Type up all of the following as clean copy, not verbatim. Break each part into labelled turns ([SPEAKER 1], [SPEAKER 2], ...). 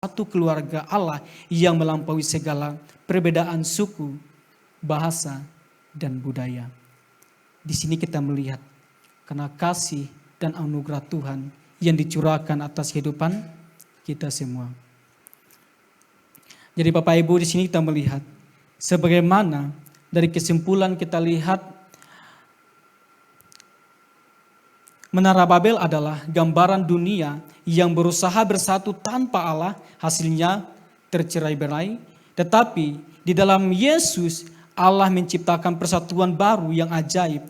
[SPEAKER 1] satu keluarga Allah yang melampaui segala perbedaan suku, bahasa, dan budaya. Di sini kita melihat karena kasih dan anugerah Tuhan yang dicurahkan atas kehidupan kita semua. Jadi Bapak Ibu, di sini kita melihat sebagaimana dari kesimpulan kita lihat Menara Babel adalah gambaran dunia yang berusaha bersatu tanpa Allah, hasilnya tercerai-berai. Tetapi di dalam Yesus Allah menciptakan persatuan baru yang ajaib.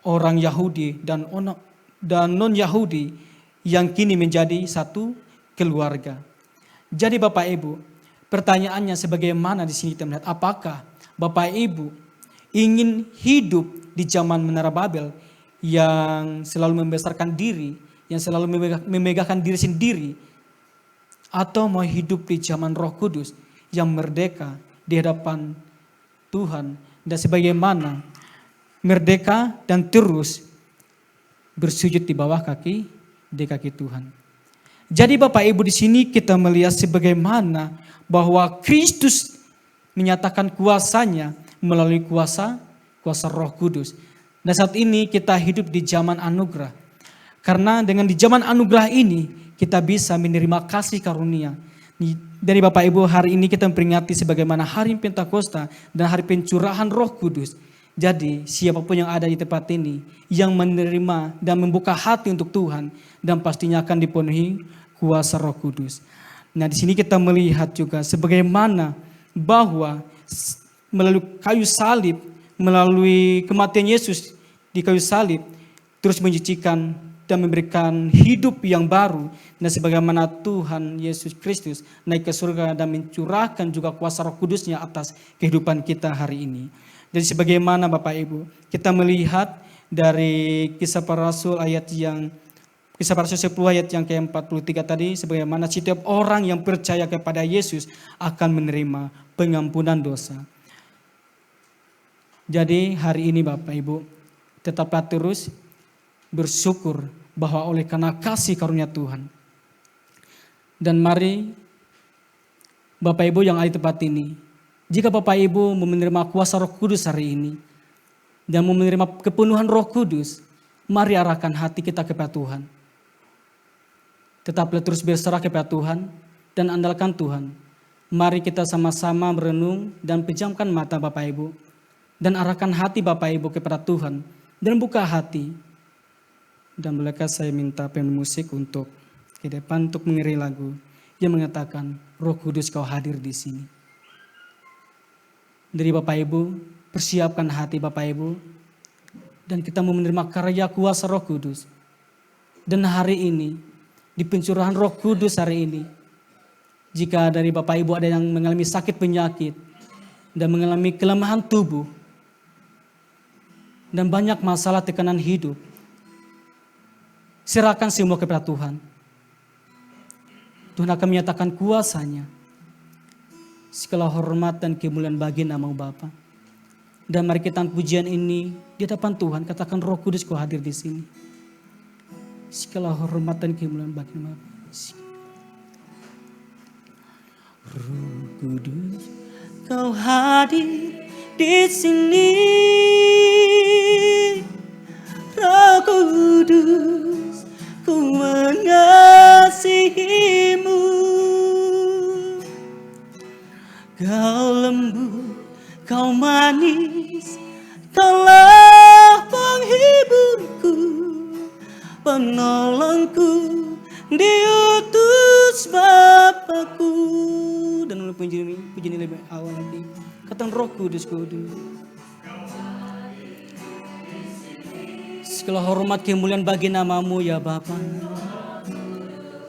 [SPEAKER 1] Orang Yahudi dan non-Yahudi yang kini menjadi satu keluarga. Jadi Bapak Ibu, pertanyaannya sebagaimana di sini kita melihat, apakah Bapak Ibu ingin hidup di zaman Menara Babel yang selalu membesarkan diri, yang selalu memegahkan diri sendiri, atau mau hidup di zaman Roh Kudus yang merdeka di hadapan Tuhan dan sebagaimana merdeka dan terus bersujud di bawah kaki Tuhan. Jadi Bapak Ibu, di sini kita melihat sebagaimana bahwa Kristus menyatakan kuasanya melalui kuasa Roh Kudus. Dan saat ini kita hidup di zaman anugerah. Karena dengan di zaman anugerah ini kita bisa menerima kasih karunia. Dari Bapak Ibu, hari ini kita memperingati sebagaimana hari Pentakosta dan hari pencurahan Roh Kudus. Jadi siapapun yang ada di tempat ini yang menerima dan membuka hati untuk Tuhan dan pastinya akan dipenuhi kuasa Roh Kudus. Nah, di sini kita melihat juga sebagaimana bahwa melalui kayu salib, melalui kematian Yesus di kayu salib, terus menyucikan dan memberikan hidup yang baru. Dan sebagaimana Tuhan Yesus Kristus naik ke surga dan mencurahkan juga kuasa Roh Kudusnya atas kehidupan kita hari ini. Jadi sebagaimana Bapak Ibu, kita melihat dari Kisah Para Rasul Kisah Para Rasul 10 ayat yang ke-43 tadi, sebagaimana setiap orang yang percaya kepada Yesus akan menerima pengampunan dosa. Jadi hari ini Bapak Ibu, tetaplah terus bersyukur bahwa oleh karena kasih karunia Tuhan. Dan mari Bapak Ibu yang ada di tempat ini, jika Bapak Ibu menerima kuasa Roh Kudus hari ini dan menerima kepenuhan Roh Kudus, mari arahkan hati kita kepada Tuhan. Tetaplah terus berserah kepada Tuhan dan andalkan Tuhan. Mari kita sama-sama merenung dan pejamkan mata Bapak Ibu dan arahkan hati Bapak Ibu kepada Tuhan dan buka hati. Dan bolehkah saya minta pemusik untuk ke depan untuk mengiringi lagu yang mengatakan Roh Kudus kau hadir di sini. Dari Bapak Ibu, persiapkan hati Bapak Ibu dan kita mau menerima karya kuasa Roh Kudus. Dan hari ini di pencurahan Roh Kudus hari ini, jika dari Bapak Ibu ada yang mengalami sakit penyakit dan mengalami kelemahan tubuh dan banyak masalah tekanan hidup, serahkan semua kepada Tuhan. Tuhan akan menyatakan kuasanya. Segala hormat dan kemuliaan bagi nama Bapa. Dan mari kita pujian ini di hadapan Tuhan, katakan Roh Kudus kau hadir di sini. Segala hormat dan kemuliaan bagi nama Bapa. Roh Kudus kau hadir di sini. Roh Kudus, ku mengasihimu. Kau lembut, kau manis, kaulah penghiburku, penolongku, diutus Bapakku. Dan mulai pujian lebih awal lagi. Katakan Roh Kudus, Kudus. Segala hormat kemuliaan bagi namamu ya Bapa.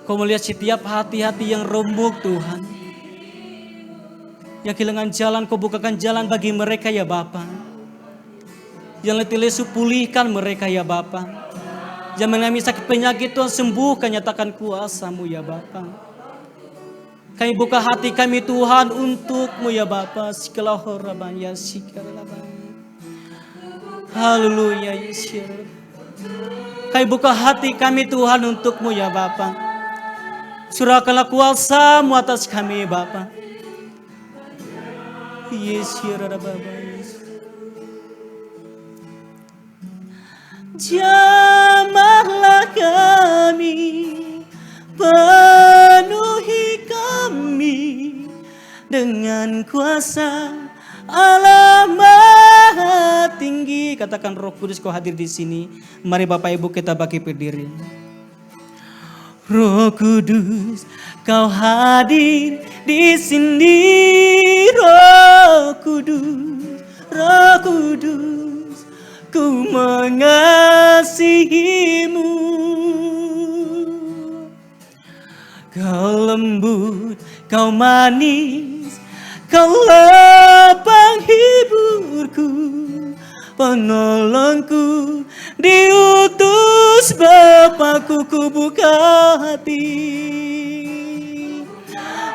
[SPEAKER 1] Kau melihat setiap hati-hati yang remuk Tuhan. Yang kehilangan jalan, kau bukakan jalan bagi mereka ya Bapa. Yang letih lesu pulihkan mereka ya Bapa. Yang mengalami sakit penyakit Tuhan sembuhkan, nyatakan kuasa-Mu ya Bapa. Kami buka hati kami Tuhan untuk-Mu ya Bapa. Segala hormat ya sikaralaban. Haleluya Yesus. Kami buka hati kami Tuhan untuk-Mu ya Bapa. Curahkanlah kuasa-Mu atas kami Bapa. Yes, ya Bapa. Jamahlah kami, penuhi kami dengan kuasa Allah Maha Tinggi. Katakan Roh Kudus Kau hadir di sini. Mari Bapak Ibu kita bangkit berdiri. Roh Kudus Kau hadir di sini. Roh Kudus, Roh Kudus, Ku mengasihimu. Kau lembut, Kau manis, Kau lapang hiburku, penolongku, diutus Bapakku. Ku buka hati,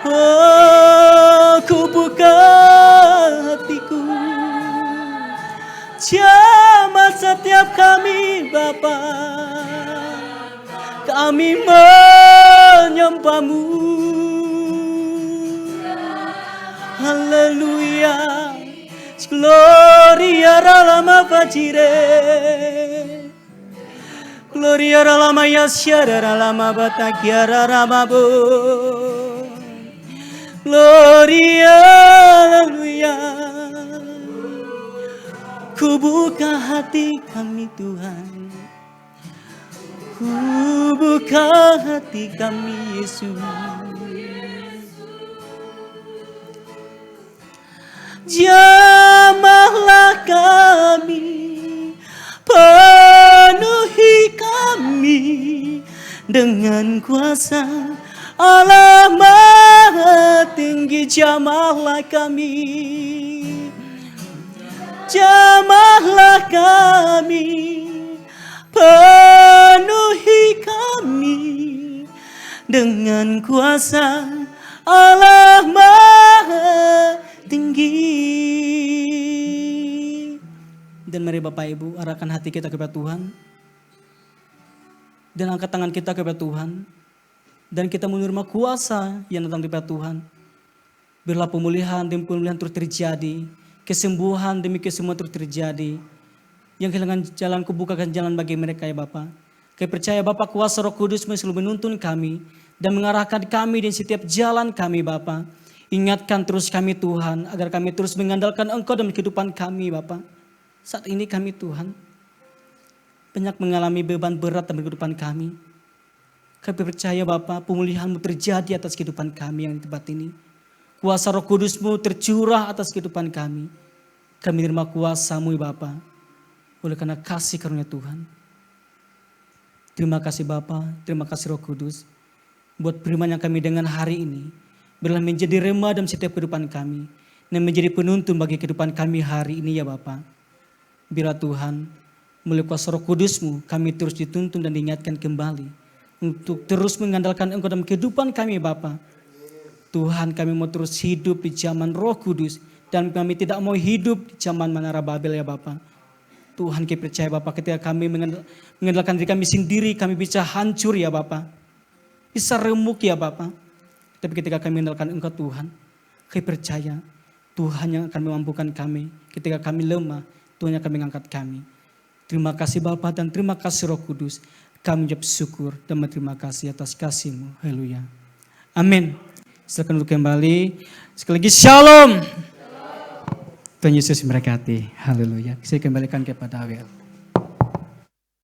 [SPEAKER 1] oh ku buka hatiku. Jamah setiap kami Bapa, kami menyembah-Mu. Haleluya, gloria ralama fajire, gloria ralama yasyara ralama batakiara ramabo, gloria, haleluya. Ku buka hati kami Tuhan, ku buka hati kami Yesus. Jamahlah kami, penuhi kami dengan kuasa Allah Maha Tinggi. Jamahlah kami, jamahlah kami, penuhi kami dengan kuasa Allah Maha Tinggi. Dan mari Bapak Ibu arahkan hati kita kepada Tuhan, dan angkat tangan kita kepada Tuhan, dan kita menerima kuasa yang datang daripada Tuhan. Biarlah pemulihan demi pemulihan terus terjadi, kesembuhan demi kesembuhan terus terjadi. Yang kehilangan jalan, kubukakan jalan bagi mereka ya Bapa. Kami percaya Bapa, kuasa Roh Kudus selalu menuntun kami dan mengarahkan kami di setiap jalan kami Bapa. Ingatkan terus kami Tuhan, agar kami terus mengandalkan Engkau dalam kehidupan kami Bapa. Saat ini kami Tuhan banyak mengalami beban berat dalam kehidupan kami. Kami percaya Bapa, pemulihan-Mu terjadi atas kehidupan kami yang di tempat ini. Kuasa Roh Kudus-Mu tercurah atas kehidupan kami. Kami menerima kuasa-Mu Bapa, oleh karena kasih karunia Tuhan. Terima kasih Bapa, terima kasih Roh Kudus, buat firman yang kami dengar hari ini. Biarlah menjadi rema dalam setiap kehidupan kami, dan menjadi penuntun bagi kehidupan kami hari ini ya Bapa. Biarlah Tuhan, melalui kuasa Roh Kudus-Mu, kami terus dituntun dan diingatkan kembali untuk terus mengandalkan Engkau dalam kehidupan kami Bapa. Tuhan, kami mau terus hidup di zaman Roh Kudus, dan kami tidak mau hidup di zaman Menara Babel ya Bapa. Tuhan, kami percaya Bapa, ketika kami mengandalkan diri kami sendiri, kami bisa hancur ya Bapa, bisa remuk ya Bapa. Tapi ketika kami mengandalkan Engkau Tuhan, kami percaya Tuhan yang akan memampukan kami. Ketika kami lemah, Tuhan yang akan mengangkat kami. Terima kasih Bapa dan terima kasih Roh Kudus. Kami mengucap syukur dan berterima kasih atas kasih-Mu. Haleluya. Amin. Silakan duduk kembali. Sekali lagi shalom. Tuhan Yesus memberkati. Haleluya. Saya kembalikan kepada Awel.